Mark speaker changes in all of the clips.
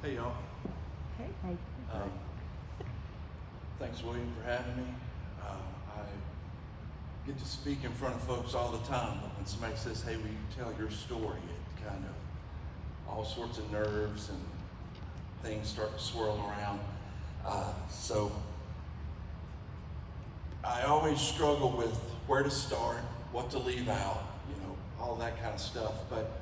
Speaker 1: Hey, y'all.
Speaker 2: Hey.
Speaker 1: Um, Thanks, William, for having me. I get to speak in front of folks all the time, but when somebody says, hey, will you tell your story, it kind of, all sorts of nerves and things start to swirl around. So I always struggle with where to start, what to leave out, all that kind of stuff. But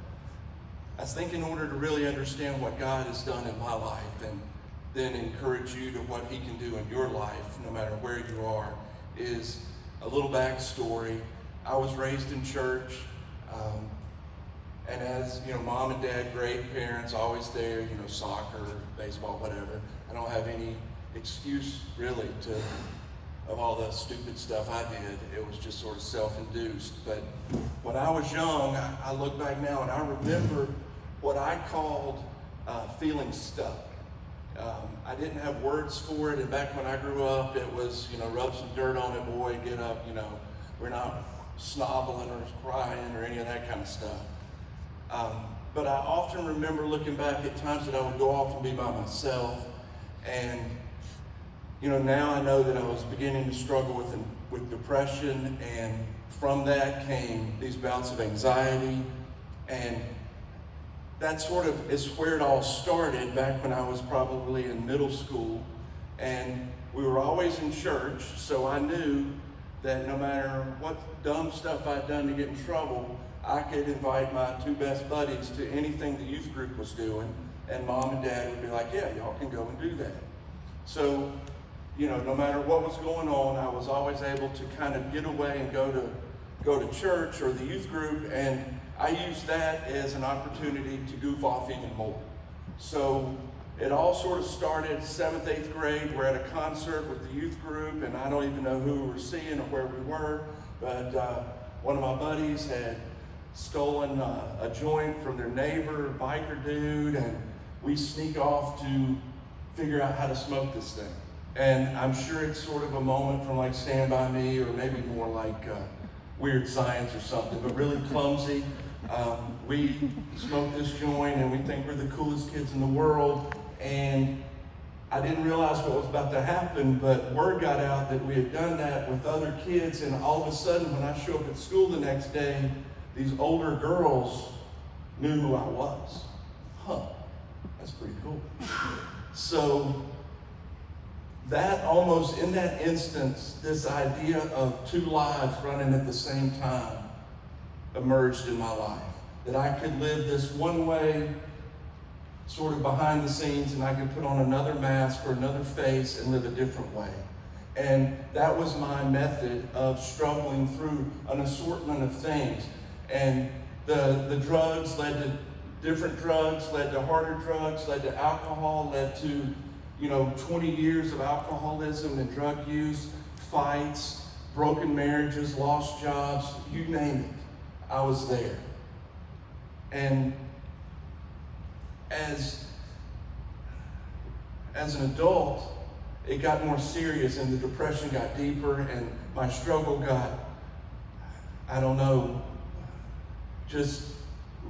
Speaker 1: I think in order to really understand what God has done in my life and then encourage you to what he can do in your life, no matter where you are, is a little backstory. I was raised in church, and as, mom and dad, great parents, always there, soccer, baseball, whatever. I don't have any excuse really of all the stupid stuff I did. It was just sort of self-induced. But when I was young, I look back now and I remember what I called feeling stuck. I didn't have words for it, and back when I grew up, it was, rub some dirt on it, boy, get up, we're not snobbling or crying or any of that kind of stuff. But I often remember looking back at times that I would go off and be by myself, and now I know that I was beginning to struggle with depression, and from that came these bouts of anxiety, and that sort of is where it all started back when I was probably in middle school. And we were always in church, so I knew that no matter what dumb stuff I'd done to get in trouble, I could invite my two best buddies to anything the youth group was doing, and mom and dad would be like, yeah, y'all can go and do that. So, no matter what was going on, I was always able to kind of get away and go to church or the youth group, and I used that as an opportunity to goof off even more. So it all sort of started 7th, 8th grade. We're at a concert with the youth group, and I don't even know who we were seeing or where we were, but one of my buddies had stolen a joint from their neighbor, biker dude, and we sneak off to figure out how to smoke this thing. And I'm sure it's sort of a moment from like Stand By Me, or maybe more like Weird Science or something, but really clumsy. We smoke this joint and we think we're the coolest kids in the world, and I didn't realize what was about to happen, but word got out that we had done that with other kids, and all of a sudden when I show up at school the next day, these older girls knew who I was. That's pretty cool. So that almost, in that instance, this idea of two lives running at the same time emerged in my life. That I could live this one way, sort of behind the scenes, and I could put on another mask or another face and live a different way. And that was my method of struggling through an assortment of things. And the drugs led to different drugs, led to harder drugs, led to alcohol, led to 20 years of alcoholism and drug use, fights, broken marriages, lost jobs, you name it. I was there. And as an adult, it got more serious, and the depression got deeper, and my struggle got, just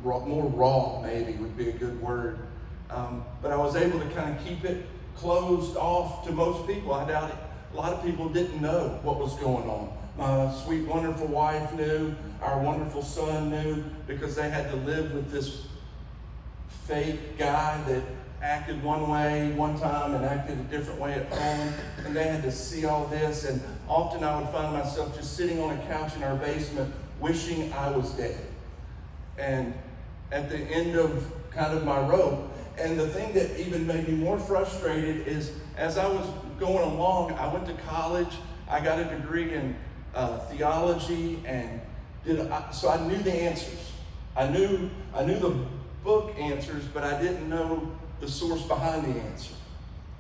Speaker 1: more raw, maybe would be a good word. But I was able to kind of keep it closed off to most people. I doubt it. A lot of people didn't know what was going on. My sweet, wonderful wife knew. Our wonderful son knew, because they had to live with this fake guy that acted one way one time and acted a different way at home. And they had to see all this. And often I would find myself just sitting on a couch in our basement wishing I was dead. And at the end of kind of my rope. And the thing that even made me more frustrated is, as I was going along, I went to college. I got a degree in theology, and so I knew the answers. I knew the book answers, but I didn't know the source behind the answer.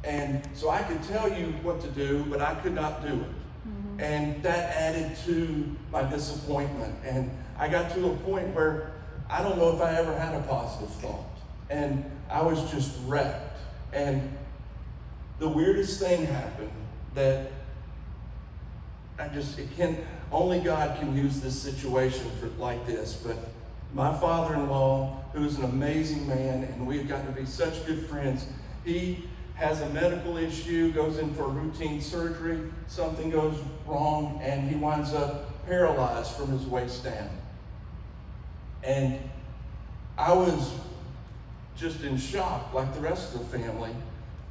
Speaker 1: And so I could tell you what to do, but I could not do it. Mm-hmm. And that added to my disappointment. And I got to a point where I don't know if I ever had a positive thought. And I was just wrecked. And the weirdest thing happened that only God can use this situation like this, but my father-in-law, who is an amazing man, and we have gotten to be such good friends, he has a medical issue, goes in for a routine surgery, something goes wrong, and he winds up paralyzed from his waist down. And I was just in shock like the rest of the family,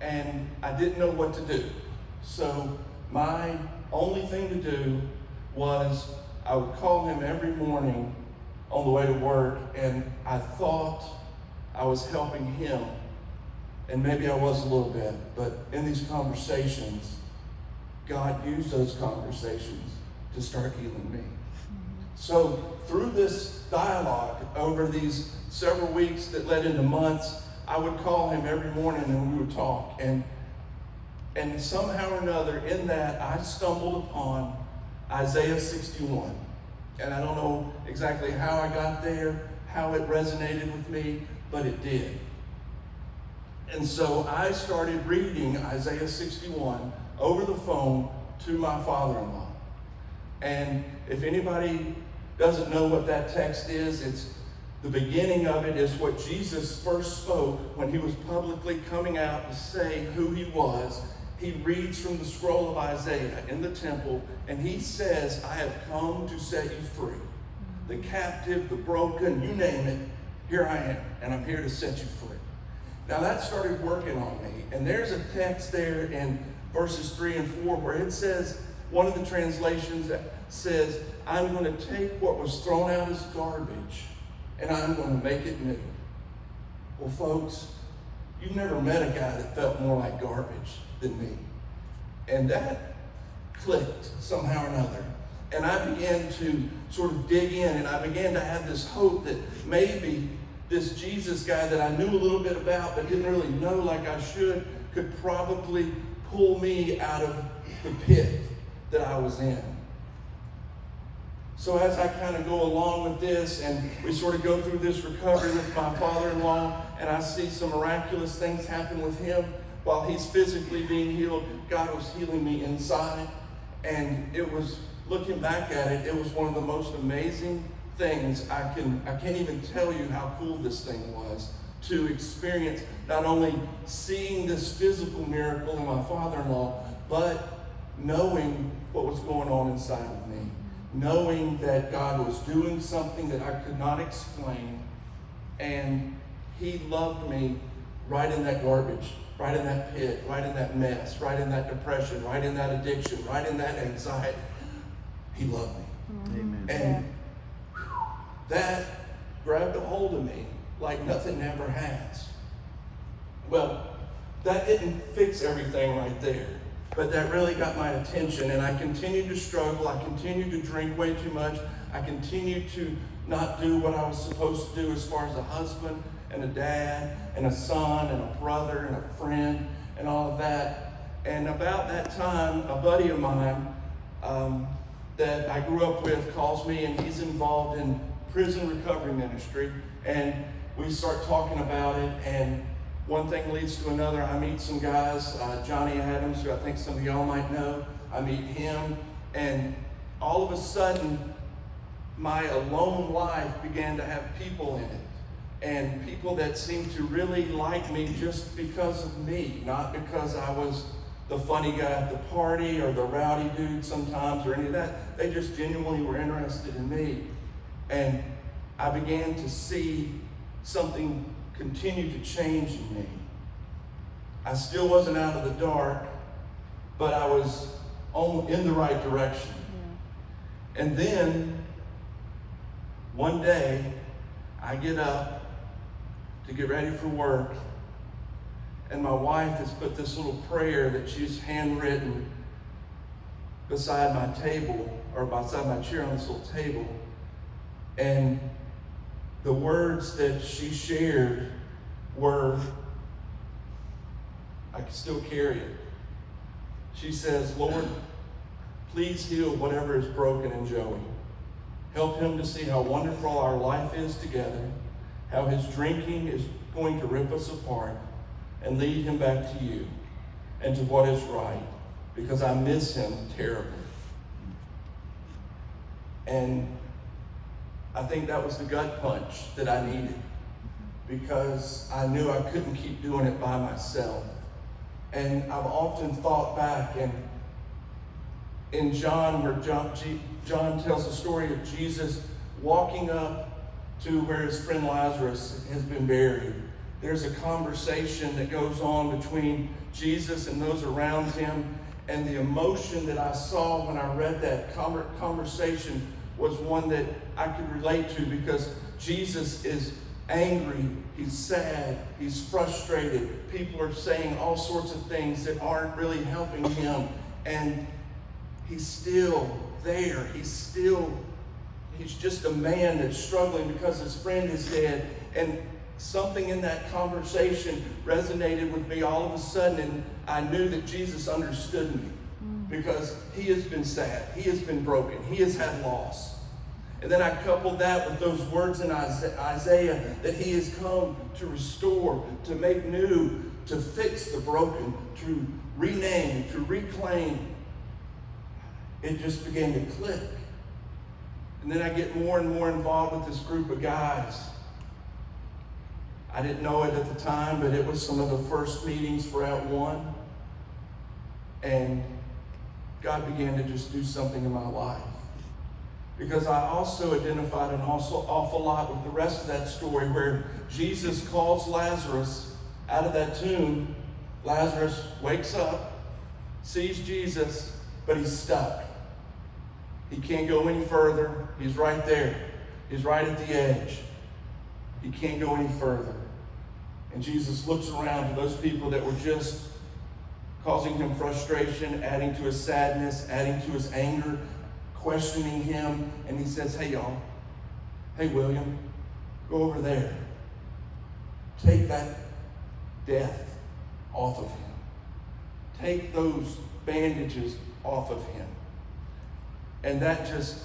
Speaker 1: and I didn't know what to do. So my only thing to do was I would call him every morning on the way to work, and I thought I was helping him, and maybe I was a little bit, but in these conversations, God used those conversations to start healing me. So through this dialogue over these several weeks that led into months, I would call him every morning and we would talk. And somehow or another in that, I stumbled upon Isaiah 61. And I don't know exactly how I got there, how it resonated with me, but it did. And so I started reading Isaiah 61 over the phone to my father-in-law. And if anybody doesn't know what that text is, it's the beginning of it is what Jesus first spoke when he was publicly coming out to say who he was. He reads from the scroll of Isaiah in the temple, and he says, I have come to set you free. The captive, the broken, you name it, here I am, and I'm here to set you free. Now that started working on me, and there's a text there in verses 3 and 4 where it says, one of the translations that says, I'm going to take what was thrown out as garbage, and I'm going to make it new. Well, folks, you've never met a guy that felt more like garbage than me. And that clicked somehow or another. And I began to sort of dig in, and I began to have this hope that maybe this Jesus guy that I knew a little bit about but didn't really know like I should could probably pull me out of the pit that I was in. So as I kind of go along with this, and we sort of go through this recovery with my father-in-law, and I see some miraculous things happen with him while he's physically being healed, God was healing me inside. And it was, looking back at it, it was one of the most amazing things. I can't even tell you how cool this thing was to experience, not only seeing this physical miracle in my father-in-law, but knowing what was going on inside of me. Knowing that God was doing something that I could not explain, and he loved me right in that garbage, right in that pit, right in that mess, right in that depression, right in that addiction, right in that anxiety. He loved me.
Speaker 2: Amen.
Speaker 1: And that grabbed a hold of me like nothing ever has. Well, that didn't fix everything right there, but that really got my attention, and I continued to struggle. I continued to drink way too much. I continued to not do what I was supposed to do as far as a husband and a dad and a son and a brother and a friend and all of that. And about that time, a buddy of mine that I grew up with calls me, and he's involved in prison recovery ministry. And we start talking about it, and one thing leads to another. I meet some guys, Johnny Adams, who I think some of y'all might know. I meet him, and all of a sudden, my alone life began to have people in it. And people that seemed to really like me just because of me, not because I was the funny guy at the party or the rowdy dude sometimes or any of that. They just genuinely were interested in me. And I began to see something continue to change in me. I still wasn't out of the dark, but I was in the right direction. Yeah. And then one day I get up to get ready for work, and my wife has put this little prayer that she's handwritten beside my table, or beside my chair on this little table. And the words that she shared were, I can still carry it. She says, Lord, please heal whatever is broken in Joey. Help him to see how wonderful our life is together, how his drinking is going to rip us apart, and lead him back to you and to what is right, because I miss him terribly. And I think that was the gut punch that I needed, because I knew I couldn't keep doing it by myself. And I've often thought back, and in John, where John tells the story of Jesus walking up to where his friend Lazarus has been buried. There's a conversation that goes on between Jesus and those around him, and the emotion that I saw when I read that conversation was one that I could relate to, because Jesus is angry, he's sad, he's frustrated. People are saying all sorts of things that aren't really helping him, and he's still there. He's just a man that's struggling because his friend is dead. And something in that conversation resonated with me all of a sudden, and I knew that Jesus understood me, because he has been sad, he has been broken, he has had loss. And then I coupled that with those words in Isaiah that he has come to restore, to make new, to fix the broken, to rename, to reclaim. It just began to click. And then I get more and more involved with this group of guys. I didn't know it at the time, but it was some of the first meetings for At One. And God began to just do something in my life. Because I also identified an awful lot with the rest of that story, where Jesus calls Lazarus out of that tomb. Lazarus wakes up, sees Jesus, but he's stuck. He can't go any further. He's right there. He's right at the edge. He can't go any further. And Jesus looks around to those people that were just causing him frustration, adding to his sadness, adding to his anger, questioning him, and he says, hey y'all, hey William, go over there. Take that death off of him. Take those bandages off of him. And that just,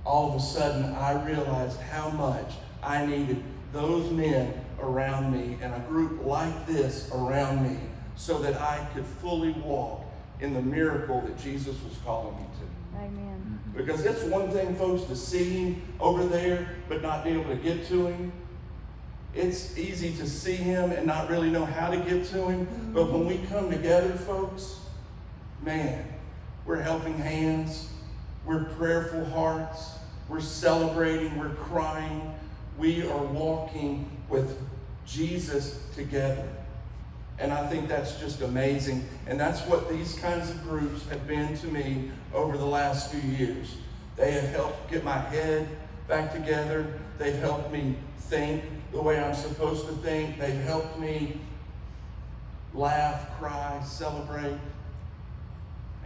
Speaker 1: all of a sudden, I realized how much I needed those men around me and a group like this around me, so that I could fully walk in the miracle that Jesus was calling me to.
Speaker 2: Amen.
Speaker 1: Because it's one thing, folks, to see him over there, but not be able to get to him. It's easy to see him and not really know how to get to him. But when we come together, folks, man, we're helping hands, we're prayerful hearts, we're celebrating, we're crying. We are walking with Jesus together. And I think that's just amazing. And that's what these kinds of groups have been to me over the last few years. They have helped get my head back together. They've helped me think the way I'm supposed to think. They've helped me laugh, cry, celebrate.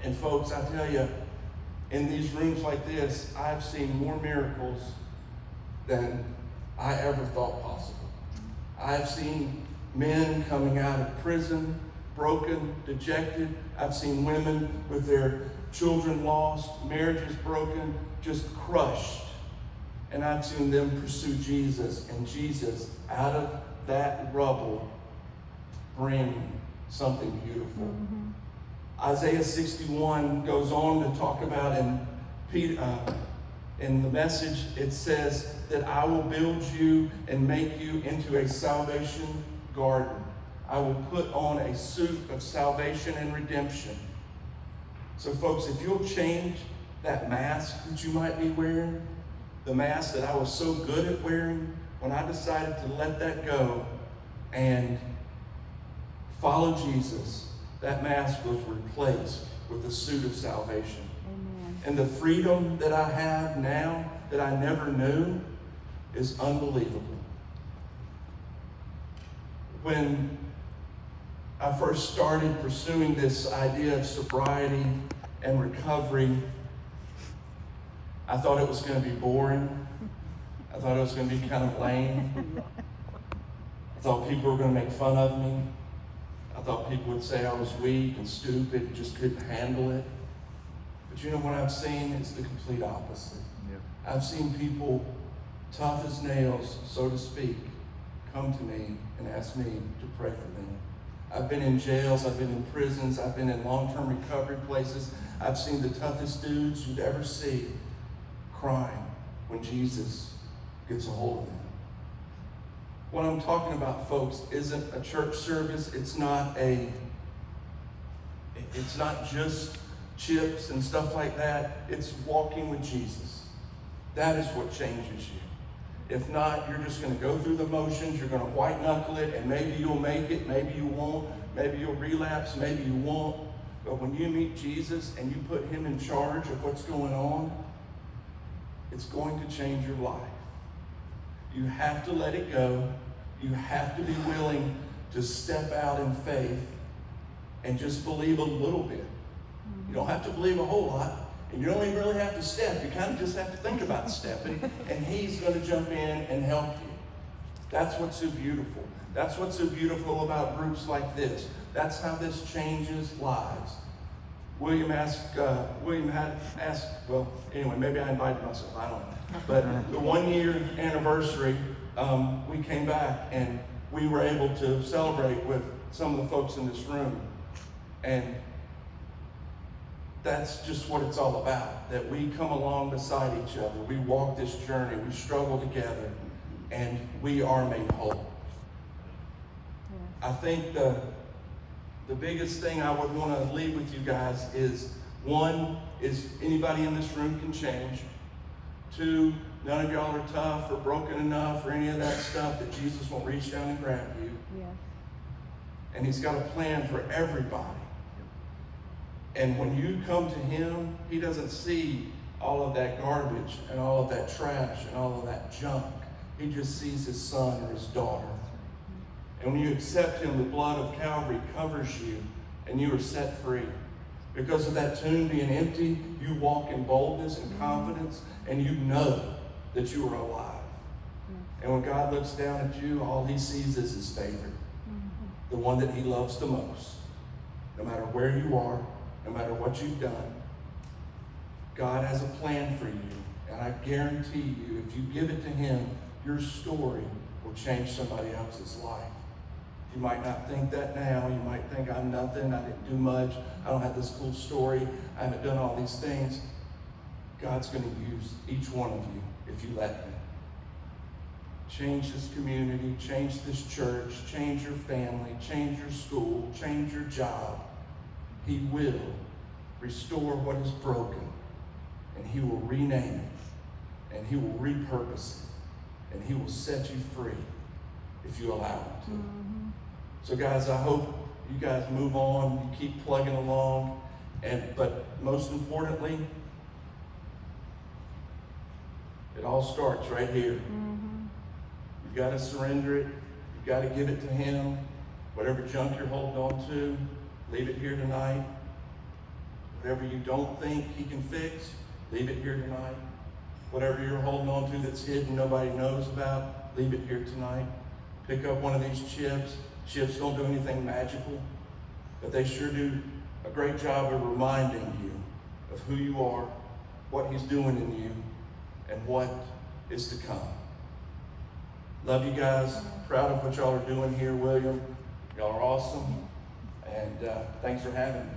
Speaker 1: And folks, I tell you, in these rooms like this, I've seen more miracles than I ever thought possible. I've seen men coming out of prison, broken, dejected. I've seen women with their children lost, marriages broken, just crushed. And I've seen them pursue Jesus, and Jesus, out of that rubble, bring something beautiful.
Speaker 2: Mm-hmm.
Speaker 1: Isaiah 61 goes on to talk about, in the Message, it says that I will build you and make you into a salvation garden. I will put on a suit of salvation and redemption. So folks, if you'll change that mask that you might be wearing, the mask that I was so good at wearing, when I decided to let that go and follow Jesus, that mask was replaced with the suit of salvation.
Speaker 2: Amen.
Speaker 1: And the freedom that I have now that I never knew is unbelievable. When I first started pursuing this idea of sobriety and recovery, I thought it was going to be boring. I thought it was going to be kind of lame. I thought people were going to make fun of me. I thought people would say I was weak and stupid and just couldn't handle it. But you know what I've seen? It's the complete opposite.
Speaker 3: Yep.
Speaker 1: I've seen people tough as nails, so to speak, come to me and ask me to pray for them. I've been in jails, I've been in prisons, I've been in long-term recovery places. I've seen the toughest dudes you'd ever see crying when Jesus gets a hold of them. What I'm talking about, folks, isn't a church service. It's not just chips and stuff like that. It's walking with Jesus. That is what changes you. If not, you're just going to go through the motions. You're going to white knuckle it, and maybe you'll make it, maybe you won't. Maybe you'll relapse, maybe you won't. But when you meet Jesus and you put him in charge of what's going on, it's going to change your life. You have to let it go. You have to be willing to step out in faith and just believe a little bit. You don't have to believe a whole lot, and you don't even really have to step. You kind of just have to think about stepping, and he's going to jump in and help you. That's what's so beautiful. That's what's so beautiful about groups like this. That's how this changes lives. William had asked, well, anyway, maybe I invited myself, I don't know. But the 1 year anniversary, we came back and we were able to celebrate with some of the folks in this room. And that's just what it's all about, that we come along beside each other. We walk this journey, we struggle together, and we are made whole. I think the biggest thing I would want to leave with you guys is, one, is anybody in this room can change. Two, none of y'all are tough or broken enough or any of that stuff that Jesus won't reach down and grab you. Yeah. And he's got a plan for everybody. And when you come to him, he doesn't see all of that garbage and all of that trash and all of that junk. He just sees his son or his daughter. And when you accept him, the blood of Calvary covers you and you are set free. Because of that tomb being empty, you walk in boldness and confidence, and you know that you are alive. And when God looks down at you, all he sees is his favorite, the one that he loves the most. No matter where you are, no matter what you've done, God has a plan for you. And I guarantee you, if you give it to him, your story will change somebody else's life. You might not think that now. You might think, I'm nothing. I didn't do much. I don't have this cool story. I haven't done all these things. God's going to use each one of you if you let him. Change this community. Change this church. Change your family. Change your school. Change your job. He will restore what is broken. And he will rename it. And he will repurpose it. And he will set you free if you allow him to. So guys, I hope you guys move on, you keep plugging along, but most importantly, it all starts right here. You've got to surrender it. You've got to give it to him. Whatever junk you're holding on to, leave it here tonight. Whatever you don't think he can fix, leave it here tonight. Whatever you're holding on to that's hidden, nobody knows about, leave it here tonight. Pick up one of these chips. Chips don't do anything magical, but they sure do a great job of reminding you of who you are, what he's doing in you, and what is to come. Love you guys. Proud of what y'all are doing here, William. Y'all are awesome. And thanks for having me.